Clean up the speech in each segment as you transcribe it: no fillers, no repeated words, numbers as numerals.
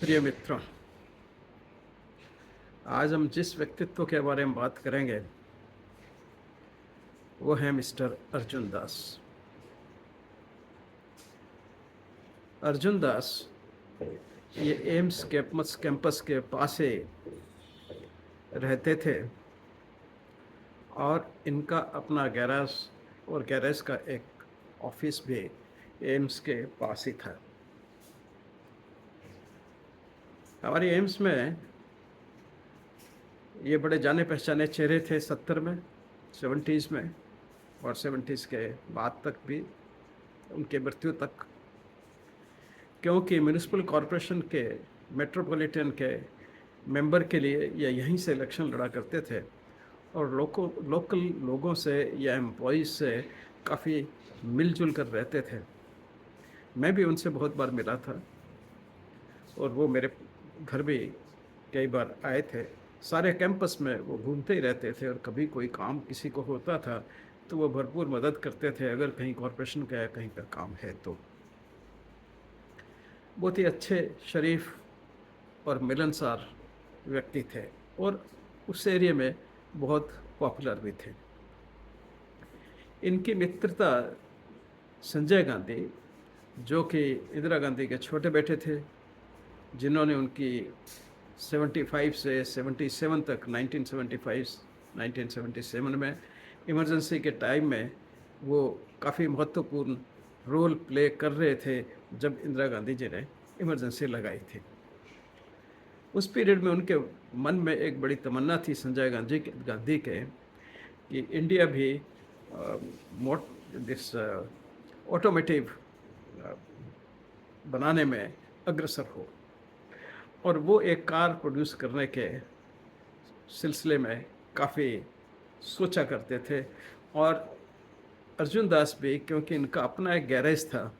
प्रिय मित्रों, आज हम जिस व्यक्तित्व के बारे में बात करेंगे वो है मिस्टर अर्जुन दास। अर्जुन दास ये एम्स कैंपस के पास ही रहते थे और इनका अपना गैराज और गैरेज का एक ऑफिस भी एम्स के पास ही था। हमारी एम्स में ये बड़े जाने पहचाने चेहरे थे 70 में, 70s में और 70s के बाद तक भी, उनके मृत्यु तक, क्योंकि म्यूनिसिपल कॉरपोरेशन के मेट्रोपॉलिटन के मेंबर के लिए ये यहीं से इलेक्शन लड़ा करते थे और लोकल लोगों से या एम्प्लॉइज से काफ़ी मिलजुल कर रहते थे। मैं भी उनसे बहुत बार मिला था और वो मेरे घर भी कई बार आए थे। सारे कैंपस में वो घूमते ही रहते थे और कभी कोई काम किसी को होता था तो वो भरपूर मदद करते थे, अगर कहीं कॉरपोरेशन का या कहीं का काम है तो। बहुत ही अच्छे, शरीफ और मिलनसार व्यक्ति थे और उस एरिया में बहुत पॉपुलर भी थे। इनकी मित्रता संजय गांधी, जो कि इंदिरा गांधी के छोटे बेटे थे, जिन्होंने उनकी 75 से 77 तक 1977 में इमरजेंसी के टाइम में वो काफ़ी महत्वपूर्ण रोल प्ले कर रहे थे जब इंदिरा गांधी जी ने इमरजेंसी लगाई थी। उस पीरियड में उनके मन में एक बड़ी तमन्ना थी संजय गांधी के कि इंडिया भी दिस ऑटोमेटिव बनाने में अग्रसर हो, और वो एक कार प्रोड्यूस करने के सिलसिले में काफ़ी सोचा करते थे। और अर्जुन दास भी, क्योंकि इनका अपना एक गैरेज था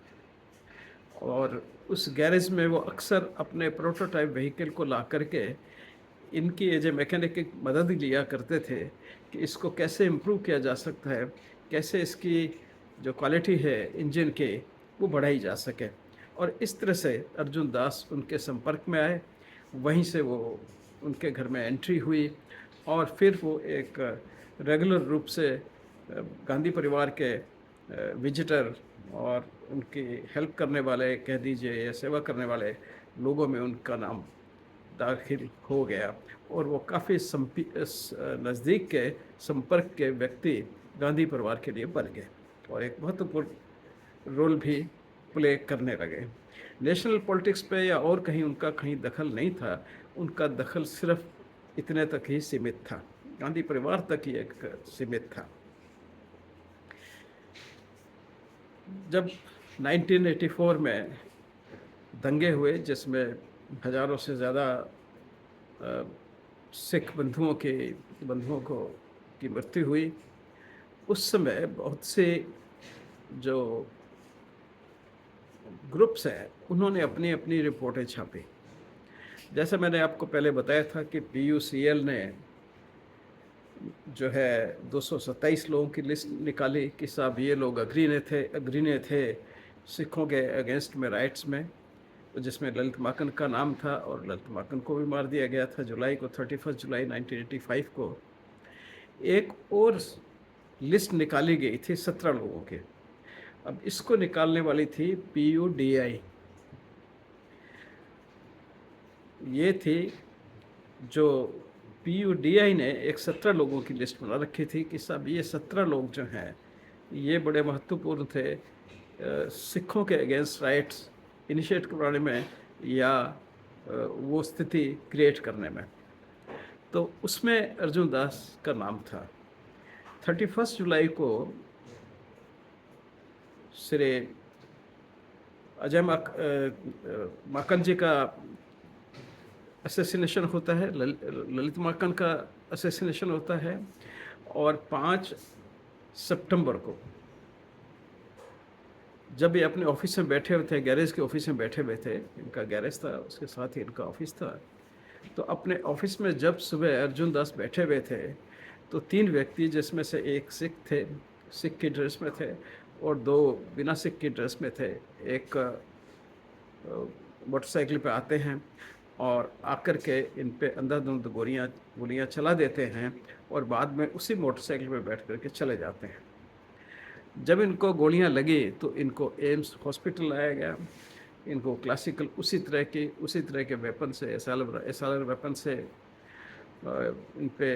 और उस गैरेज में वो अक्सर अपने प्रोटोटाइप व्हीकल को ला करके इनकी एज ए मैकेनिक की मदद लिया करते थे कि इसको कैसे इम्प्रूव किया जा सकता है, कैसे इसकी जो क्वालिटी है इंजन के वो बढ़ाई जा सके। और इस तरह से अर्जुन दास उनके संपर्क में आए, वहीं से वो उनके घर में एंट्री हुई और फिर वो एक रेगुलर रूप से गांधी परिवार के विजिटर और उनकी हेल्प करने वाले, कह दीजिए, या सेवा करने वाले लोगों में उनका नाम दाखिल हो गया और वो काफ़ी नज़दीक के संपर्क के व्यक्ति गांधी परिवार के लिए बन गए और एक महत्वपूर्ण रोल भी प्ले करने लगे। नेशनल पॉलिटिक्स पे या और कहीं उनका कहीं दखल नहीं था, उनका दखल सिर्फ इतने तक ही सीमित था, गांधी परिवार तक ही एक सीमित था। जब 1984 में दंगे हुए जिसमें हजारों से ज़्यादा सिख बंधुओं की मृत्यु हुई, उस समय बहुत से जो ग्रुप्स हैं उन्होंने अपनी अपनी रिपोर्टें छापी। जैसे मैंने आपको पहले बताया था कि PUCL ने जो है 227 लोगों की लिस्ट निकाली कि साहब ये लोग अग्रणी थे सिखों के अगेंस्ट में राइट्स में, जिसमें ललित माकन का नाम था और ललित माकन को भी मार दिया गया था 31 जुलाई 1985 को। एक और लिस्ट निकाली गई थी 17 लोगों की। अब इसको निकालने वाली थी PUDI। ये थी जो PUDI ने एक 17 लोगों की लिस्ट बना रखी थी कि साहब ये 17 लोग जो हैं ये बड़े महत्वपूर्ण थे सिखों के अगेंस्ट राइट्स इनिशिएट करवाने में या वो स्थिति क्रिएट करने में। तो उसमें अर्जुन दास का नाम था। 31 जुलाई को श्री अजय माकन जी का असैसिनेशन होता है, ललित माकन का असैसिनेशन होता है, और 5 सितंबर को जब ये अपने ऑफिस में बैठे हुए थे, गैरेज के ऑफिस में बैठे हुए थे, इनका गैरेज था उसके साथ ही इनका ऑफिस था, तो अपने ऑफिस में जब सुबह अर्जुन दास बैठे हुए थे तो 3 व्यक्ति, जिसमें से एक सिख थे, सिख की ड्रेस में थे, और 2 बिना सिख की ड्रेस में थे, एक मोटरसाइकिल पे आते हैं और आकर के इन पे अंधाधुंध गोलियां गोलियां चला देते हैं और बाद में उसी मोटरसाइकिल पे बैठ करके चले जाते हैं। जब इनको गोलियां लगी तो इनको एम्स हॉस्पिटल लाया गया। इनको क्लासिकल उसी तरह के वेपन से एसएलआर वेपन से इन पे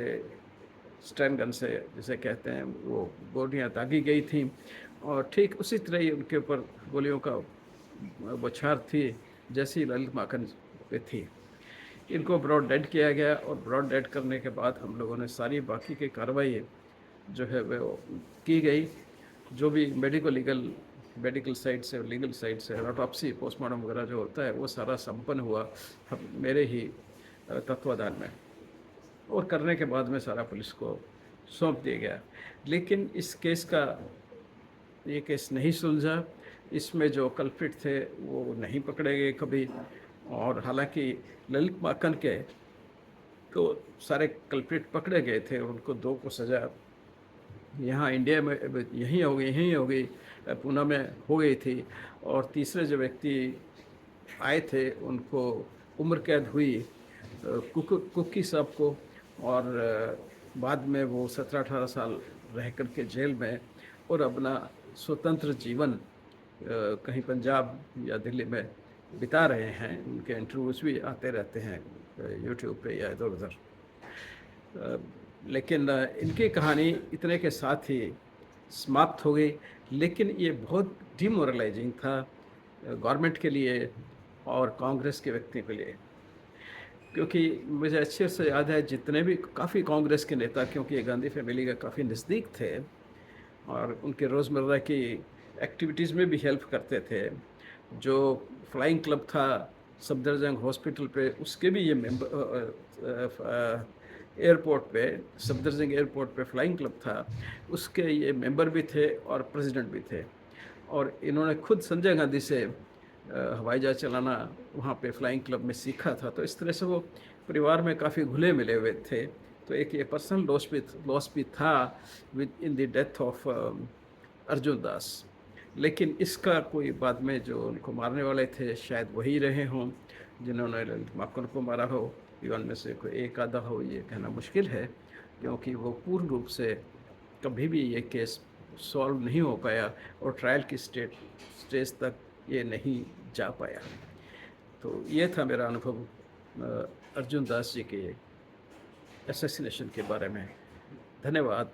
स्टैन गन से जिसे कहते हैं वो गोलियां दागी गई थी और ठीक उसी तरह ही उनके ऊपर गोलियों का बौछार थी जैसी ललित माखन पे थी। इनको ब्रॉड डेड किया गया और ब्रॉड डेड करने के बाद हम लोगों ने सारी बाकी की कार्रवाई जो है वो की गई। जो भी मेडिकल साइड से लीगल साइड से ऑटोप्सी पोस्टमार्टम वगैरह जो होता है वो सारा संपन्न हुआ हम मेरे ही तत्वाधान में, और करने के बाद में सारा पुलिस को सौंप दिया गया। लेकिन ये केस नहीं सुलझा। इसमें जो कल्प्रिट थे वो नहीं पकड़े गए कभी, और हालांकि ललित माखन के तो सारे कल्प्रिट पकड़े गए थे और उनको 2 को सज़ा यहाँ इंडिया में यहीं हो गई, पूना में हो गई थी। और तीसरे जो व्यक्ति आए थे उनको उम्र कैद हुई, कुकी साहब को, और बाद में वो 17-18 साल रह कर के जेल में और अपना स्वतंत्र जीवन कहीं पंजाब या दिल्ली में बिता रहे हैं। उनके इंटरव्यूज़ भी आते रहते हैं यूट्यूब पे या इधर उधर। लेकिन इनकी कहानी इतने के साथ ही समाप्त हो गई। लेकिन ये बहुत डिमोरलाइजिंग था गवर्नमेंट के लिए और कांग्रेस के व्यक्तियों के लिए, क्योंकि मुझे अच्छे से याद है जितने भी काफ़ी कांग्रेस के नेता, क्योंकि ये गांधी फैमिली के काफ़ी नज़दीक थे और उनके रोज़मर्रा की एक्टिविटीज़ में भी हेल्प करते थे। जो फ्लाइंग क्लब था सफदरजंग हॉस्पिटल पे, उसके भी ये मेंबर, एयरपोर्ट पे सफदरजंग एयरपोर्ट पे फ्लाइंग क्लब था, उसके ये मेंबर भी थे और प्रेसिडेंट भी थे। और इन्होंने खुद संजय गांधी से हवाई जहाज चलाना वहाँ पे फ्लाइंग क्लब में सीखा था। तो इस तरह से वो परिवार में काफ़ी घुले मिले हुए थे। तो एक ये पर्सनल लॉस भी था with in the death of Arjun Das. लेकिन इसका कोई बाद में जो उनको मारने वाले थे शायद वही रहे हों जिन्होंने ललित माखन को मारा हो, या उनमें से कोई एक आधा हो, ये कहना मुश्किल है, क्योंकि वो पूर्ण रूप से कभी भी ये केस सॉल्व नहीं हो पाया और ट्रायल की स्टेज तक ये नहीं जा पाया। तो ये था मेरा अनुभव अर्जुन दास जी के असैसिनेशन के बारे में। धन्यवाद।